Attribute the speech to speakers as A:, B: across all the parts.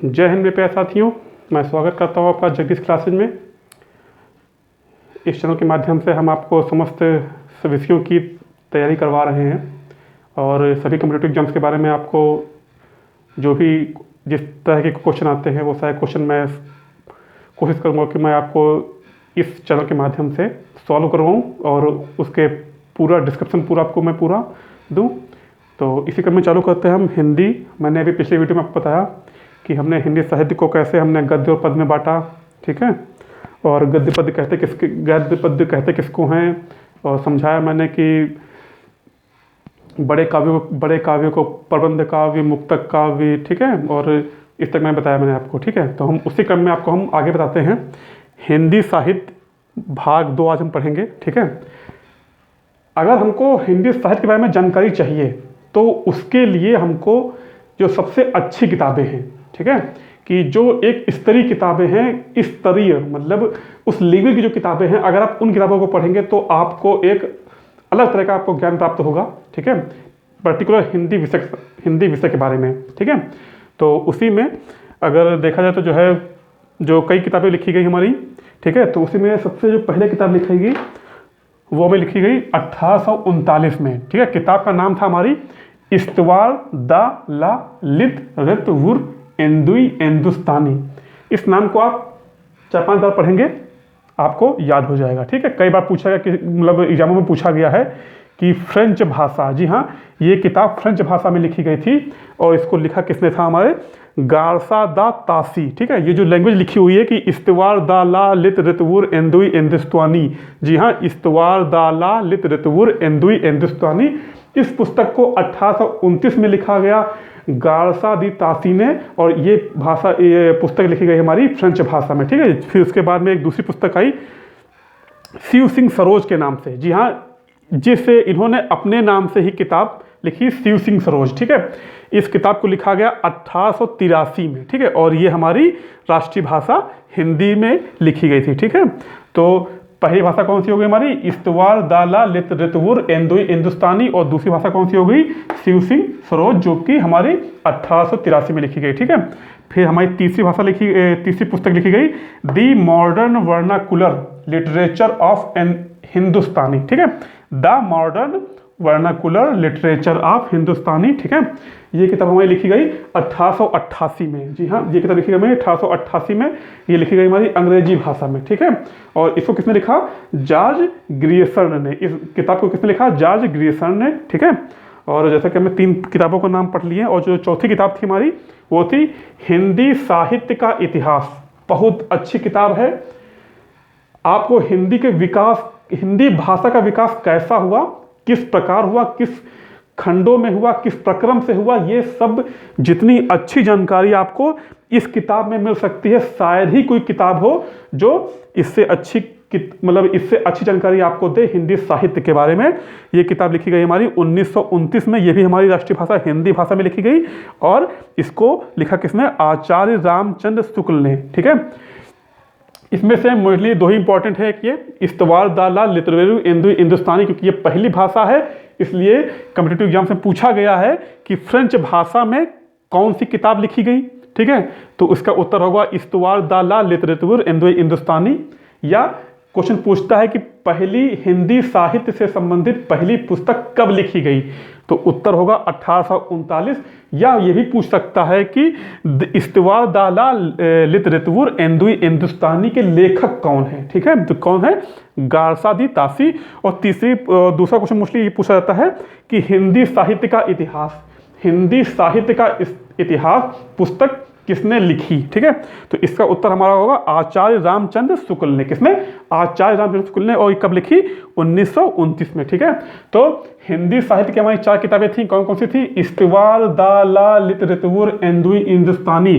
A: जय हिंद मेरे प्यारे साथियों, मैं स्वागत करता हूँ आपका जगदीश क्लासेज में। इस चैनल के माध्यम से हम आपको समस्त विषयों की तैयारी करवा रहे हैं और सभी कम्पिटिटिव एग्जाम्स के बारे में आपको जो भी जिस तरह के क्वेश्चन आते हैं वो सारे क्वेश्चन मैं कोशिश करूँगा कि मैं आपको इस चैनल के माध्यम से सॉल्व करवाऊँ और उसके पूरा डिस्क्रिप्शन आपको मैं पूरा दूँ। तो इसी क्रम में चालू करते हैं हम हिंदी। मैंने अभी पिछले वीडियो में आपको बताया कि हमने हिंदी साहित्य को कैसे हमने गद्य और पद्य में बांटा, ठीक है, और गद्य पद्य कहते किसको हैं, और समझाया मैंने कि बड़े काव्यों को प्रबंध काव्य, मुक्तक काव्य, ठीक है, और इस तक मैं बताया मैंने आपको, ठीक है। तो हम उसी क्रम में आपको हम आगे बताते हैं। हिंदी साहित्य भाग 2 आज हम पढ़ेंगे, ठीक है। अगर हमको हिंदी साहित्य के बारे में जानकारी चाहिए तो उसके लिए हमको जो सबसे अच्छी किताबें हैं, ठीक है, कि जो एक स्तरीय किताबें हैं, स्तरीय मतलब उस लेवल की जो किताबें हैं, अगर आप उन किताबों को पढ़ेंगे तो आपको एक अलग तरह का आपको ज्ञान प्राप्त होगा, ठीक है, पर्टिकुलर हिंदी विषय के बारे में, ठीक है। तो उसी में अगर देखा जाए तो जो है जो कई किताबें लिखी गई हमारी, ठीक है, तो उसी में सबसे जो पहले किताब लिखी गई वो हमें लिखी गई 1839 में, ठीक है। किताब का नाम था हमारी इस्तवार दा ला लित रत वुर एंदुई हिंदुस्तानी। इस नाम को आप 4-5 बार पढ़ेंगे आपको याद हो जाएगा, ठीक है। कई बार पूछा गया कि मतलब एग्जामों में पूछा गया है कि फ्रेंच भाषा, जी हाँ, ये किताब फ्रेंच भाषा में लिखी गई थी और इसको लिखा किसने था, हमारे गारसा दा तासी, ठीक है। ये जो लैंग्वेज लिखी हुई है कि इस्तवार दा ला लित रतवुर एंदुई हिंदुस्तानी, जी हाँ, इस्तवार दा ला लित रतवुर एंदुई हिंदुस्तानी, इस पुस्तक को 1829 में लिखा गया गारसा दी तासी ने, और ये पुस्तक लिखी गई हमारी फ्रेंच भाषा में, ठीक है। फिर उसके बाद में एक दूसरी पुस्तक आई शिव सिंह सरोज के नाम से, जी हाँ, जिसे इन्होंने अपने नाम से ही किताब लिखी, शिव सिंह सरोज, ठीक है। इस किताब को लिखा गया 1883 में, ठीक है, और ये हमारी राष्ट्रीय भाषा हिंदी में लिखी गई थी, ठीक है। तो पहली भाषा कौन सी हो गई हमारी, इस्तवार दाला लित रतवुर एंदुई हिंदुस्तानी, और दूसरी भाषा कौन सी हो गई, शिव सिंह सरोज, जो कि हमारी 1883 में लिखी गई, ठीक है। फिर हमारी तीसरी पुस्तक लिखी गई the modern vernacular literature of an Hindustani, ठीक है, the modern vernacular literature of Hindustani, ठीक है। ये किताब हमारी लिखी गई 1888 में, जी हाँ, ये किताब लिखी गई 1888 में, ये लिखी गई हमारी अंग्रेजी भाषा में, ठीक है। और इसको किसने लिखा, जॉर्ज ग्रियर्सन ने। इस किताब को किसने लिखा, जॉर्ज ग्रियर्सन ने, ठीक है। और जैसा कि हमने 3 किताबों का नाम पढ़ लिए, और जो चौथी किताब थी हमारी वो थी हिंदी साहित्य का इतिहास। बहुत अच्छी किताब है, आपको हिंदी भाषा का विकास कैसा हुआ, किस प्रकार हुआ, किस खंडों में हुआ, किस प्रक्रम से हुआ, ये सब जितनी अच्छी जानकारी आपको इस किताब में मिल सकती है, शायद ही कोई किताब हो जो इससे अच्छी जानकारी आपको दे हिंदी साहित्य के बारे में। ये किताब लिखी गई हमारी 1929 में, ये भी हमारी राष्ट्रीय भाषा हिंदी भाषा में लिखी गई, और इसको लिखा किसने, आचार्य रामचंद्र शुक्ल ने, ठीक है। इसमें से मोस्टली 2 ही इंपॉर्टेंट है, कि ये इस्तवार दाला लितरेरु एंदुई हिंदुस्तानी, क्योंकि ये पहली भाषा है, इसलिए कॉम्पिटिटिव एग्जाम में पूछा गया है कि फ्रेंच भाषा में कौन सी किताब लिखी गई, ठीक है। तो इसका उत्तर होगा इस्तवार दाला लितरेरु एंदुई हिंदुस्तानी। या क्वेश्चन पूछता है कि पहली हिंदी साहित्य से संबंधित पहली पुस्तक कब लिखी गई, तो उत्तर होगा 1839। या ये भी पूछ सकता है कि इस्तवार दाला लित रतवुर एंदुई हिंदुस्तानी के लेखक कौन है, ठीक है, तो कौन है, गारसा दी तासी। और दूसरा क्वेश्चन मोस्टली ये पूछा जाता है कि हिंदी साहित्य का इतिहास पुस्तक किसने लिखी, ठीक है। तो इसका उत्तर हमारा होगा आचार्य रामचंद्र शुक्ल ने। किसने, आचार्य रामचंद्र शुक्ल ने। और कब लिखी, 1929 में, ठीक है। तो हिंदी साहित्य की हमारी 4 किताबें थी, कौन कौन सी थी, इस्तवार दाला लित रतवुर एंदुई हिंदुस्तानी।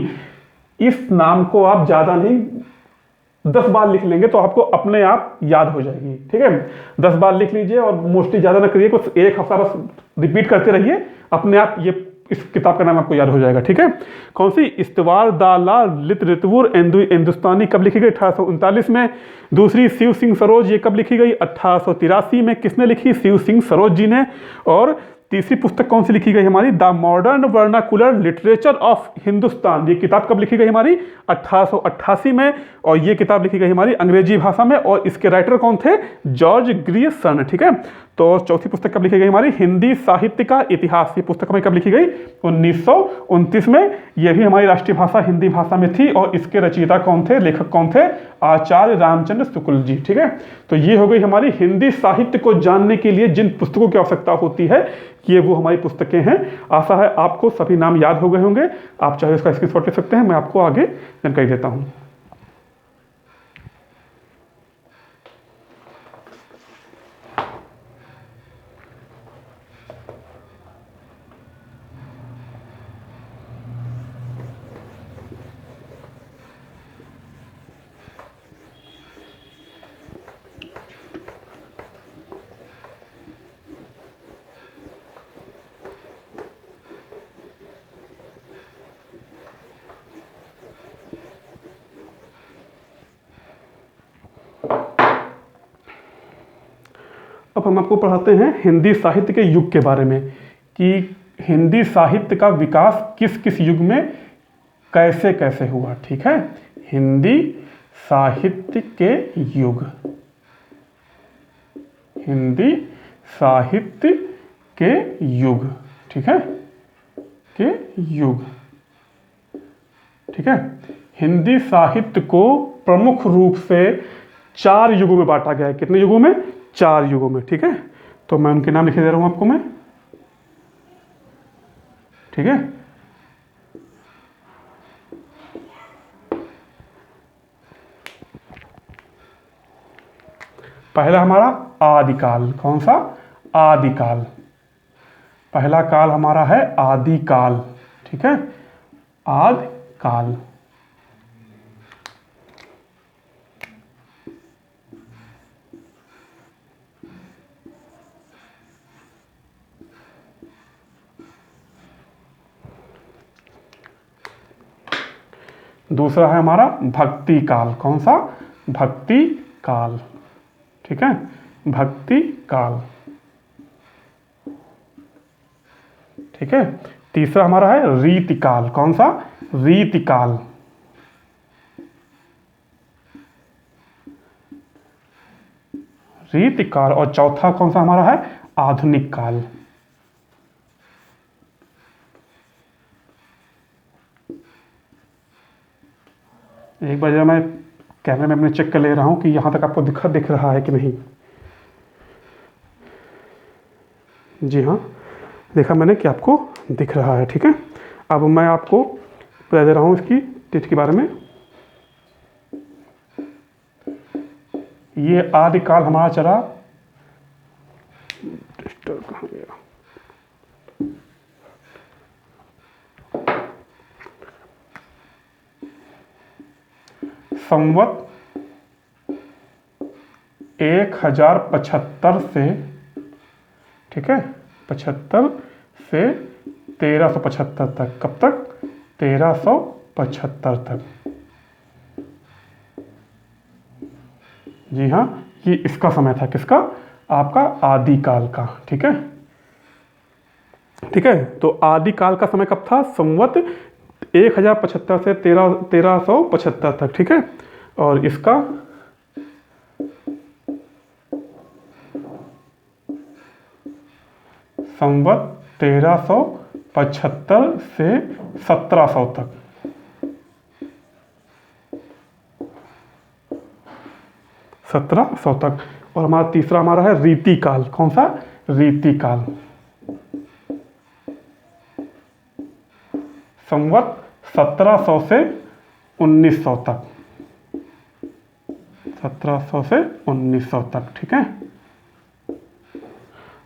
A: इस नाम को आप ज्यादा नहीं, 10 बार लिख लेंगे तो आपको अपने आप याद हो जाएगी, ठीक है। 10 बार लिख लीजिए और मोस्टली ज्यादा ना करिए, कुछ 1 हफ्ता बस रिपीट करते रहिए, अपने आप ये इस किताब का नाम आपको याद हो जाएगा, ठीक है। कौन सी, इस्तवार दाला लित रतवुर एंदुई हिंदुस्तानी, कब लिखी गई, 1839 में। दूसरी शिव सिंह सरोज, ये कब लिखी गई, 1883 में। किसने लिखी, शिव सिंह सरोज जी ने। और तीसरी पुस्तक कौन सी लिखी गई हमारी? The modern vernacular literature of Hindustan. ये किताब कब लिखी गई हमारी? 1888 में। और ये किताब लिखी गई हमारी अंग्रेजी भाषा में, और इसके राइटर कौन थे? George Grierson. ठीक है। तो चौथी पुस्तक कब लिखी गई हमारी? हिंदी साहित्य का इतिहास। ये पुस्तक हमें कब लिखी गई? 1929 में। यह भी हमारी राष्ट्रीय भाषा हिंदी भाषा में थी, और इसके रचयिता कौन थे, लेखक कौन थे? आचार्य रामचंद्र शुक्ल जी। ठीक है। तो ये हो गई हमारी हिंदी साहित्य को जानने के लिए जिन पुस्तकों की आवश्यकता होती है, ये वो हमारी पुस्तकें हैं। आशा है आपको सभी नाम याद हो गए होंगे। आप चाहे इसका स्क्रीनशॉट ले सकते हैं, मैं आपको आगे जानकारी देता हूँ। अब हम आपको पढ़ाते हैं हिंदी साहित्य के युग के बारे में, कि हिंदी साहित्य का विकास किस किस युग में कैसे कैसे हुआ। ठीक है। हिंदी साहित्य के युग, हिंदी साहित्य के युग। ठीक है, के युग। ठीक है। हिंदी साहित्य को प्रमुख रूप से 4 युगों में बांटा गया है। कितने युगों में? 4 युगों में। ठीक है। तो मैं उनके नाम लिखे दे रहा हूं आपको मैं। ठीक है। पहला हमारा आदिकाल। कौन सा? आदिकाल। पहला काल हमारा है आदिकाल। ठीक है। आदिकाल। दूसरा है हमारा भक्ति काल। कौन सा? भक्ति काल। ठीक है। भक्ति काल। ठीक है। तीसरा हमारा है रीतिकाल। कौन सा? रीतिकाल। रीतिकाल। और चौथा कौन सा हमारा है? आधुनिक काल। एक बार जरा मैं कैमरे में अपने चेक कर ले रहा हूं कि यहां तक आपको दिख रहा है कि नहीं। जी हाँ, देखा मैंने कि आपको दिख रहा है। ठीक है। अब मैं आपको बता दे रहा हूँ इसकी तिथि के बारे में। ये आदिकाल हमारा चला, कहाँ गया? संवत 1075 से, ठीक है, 75 से 1375 तक। कब तक? 1375 तक। जी हाँ, ये इसका समय था। किसका? आपका आदिकाल का। ठीक है। ठीक है। तो आदिकाल का समय कब था? संवत 1075 से 1375 तक। ठीक है। और इसका संवत 1375 से 1700 तक। और हमारा तीसरा हमारा है रीतिकाल। कौन सा? रीतिकाल। संवत 1700 से 1900 तक। 1700 से 1900 तक। ठीक है।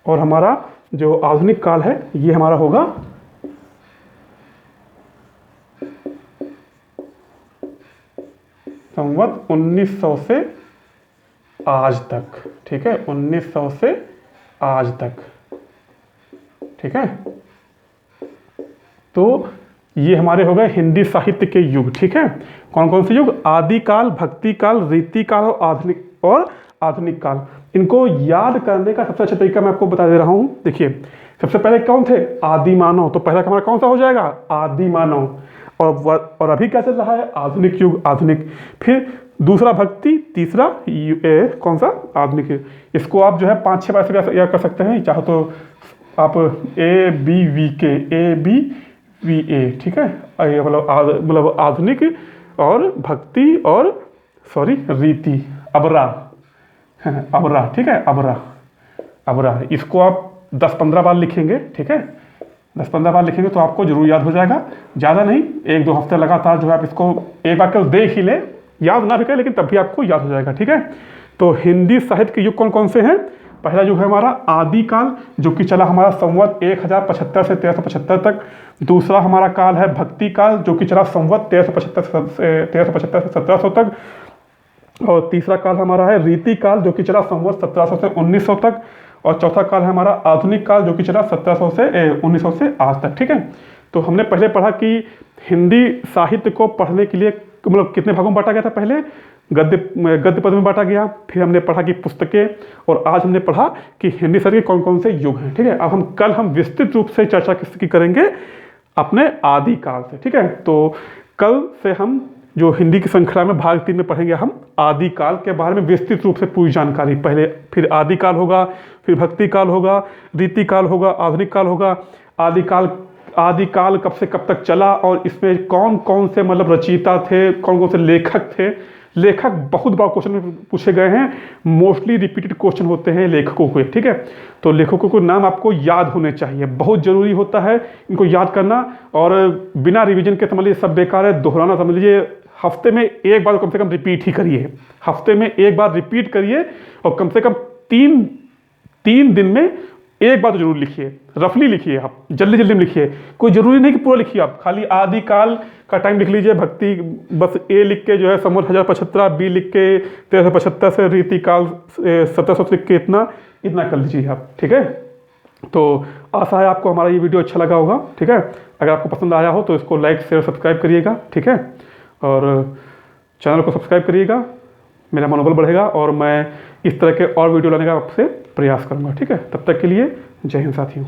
A: और हमारा जो आधुनिक काल है ये हमारा होगा संवत 1900 से आज तक। ठीक है। 1900 से आज तक। ठीक है। तो ये हमारे हो गए हिंदी साहित्य के युग। ठीक है। कौन कौन से युग? आदिकाल, भक्ति काल, रीतिकाल और आधुनिक काल। इनको याद करने का सबसे अच्छा तरीका मैं आपको बता दे रहा हूं। देखिए, सबसे पहले कौन थे? आदि मानव। तो पहला हमारा कौन सा हो जाएगा? आदि मानव। और अभी क्या चल रहा है? आधुनिक युग, आधुनिक। फिर दूसरा भक्ति, तीसरा कौन सा? आधुनिक युग। इसको आप जो है 5-6 बार से याद कर सकते हैं, चाहो तो आप ABVK, ABVA, ठीक है। मतलब आधुनिक और भक्ति और रीति, अबरा, अबरा, ठीक है, अबरा, अबरा। इसको आप 10-15 बार लिखेंगे, ठीक है। 10-15 बार लिखेंगे तो आपको जरूर याद हो जाएगा। ज़्यादा नहीं, 1-2 हफ्ते लगातार जो है आप इसको एक बार केवल देख ही ले, याद ना भी करें लेकिन तब भी आपको याद हो जाएगा, ठीक है। तो हिंदी साहित्य के युग कौन कौन से हैं? पहला युग है हमारा आदिकाल, जो कि चला हमारा संवत 1075 से 1375 तक। दूसरा हमारा काल है भक्ति काल, जो कि चला संवत 1375 से 1700 तक। और तीसरा काल हमारा है रीति काल, जो कि चला संवत 1700 से 1900 तक। और चौथा काल है हमारा आधुनिक काल, जो कि चला 1700 से 1900 से आज तक, ठीक है। तो हमने पहले पढ़ा कि हिंदी साहित्य को पढ़ने के लिए मतलब कितने भागों में बांटा गया था? पहले गद्य पद्य में बांटा गया, फिर हमने पढ़ा कि पुस्तकें, और आज हमने पढ़ा कि हिंदी साहित्य के कौन कौन से युग हैं, ठीक है। अब कल हम विस्तृत रूप से चर्चा किसकी करेंगे? अपने आदिकाल से, ठीक है। तो कल से हम जो हिंदी की श्रृंखला में भाग 3 में पढ़ेंगे हम आदिकाल के बारे में विस्तृत रूप से पूरी जानकारी। पहले फिर आदिकाल होगा, फिर भक्ति काल होगा, रीति काल होगा, आधुनिक काल होगा। आदिकाल कब से कब तक चला और इसमें कौन कौन से मतलब रचयिता थे, कौन कौन से लेखक थे। लेखक बहुत बार क्वेश्चन में पूछे गए हैं, मोस्टली रिपीटेड क्वेश्चन होते हैं लेखकों के, ठीक है। तो लेखकों को नाम आपको याद होने चाहिए, बहुत जरूरी होता है इनको याद करना। और बिना रिवीजन के समझ लीजिए सब बेकार है, दोहराना समझ लीजिए। हफ्ते में एक बार कम से कम रिपीट ही करिए, हफ्ते में एक बार रिपीट करिए, और कम से कम 3 दिन में एक बार तो जरूर लिखिए, रफली लिखिए, आप जल्दी जल्दी में लिखिए। कोई जरूरी नहीं कि पूरा लिखिए, आप खाली आदिकाल का टाइम लिख लीजिए, भक्ति बस A लिख के जो है संवत 1075, B लिख के 1375 से रीति काल 1700 लिख के इतना कर लीजिए आप, ठीक है। तो आशा है आपको हमारा ये वीडियो अच्छा लगा होगा, ठीक है। अगर आपको पसंद आया हो तो इसको लाइक शेयर सब्सक्राइब करिएगा, ठीक है। और चैनल को सब्सक्राइब करिएगा, मेरा मनोबल बढ़ेगा और मैं इस तरह के और वीडियो लाने का आपसे प्रयास करूंगा, ठीक है। तब तक के लिए जय हिंद साथियों।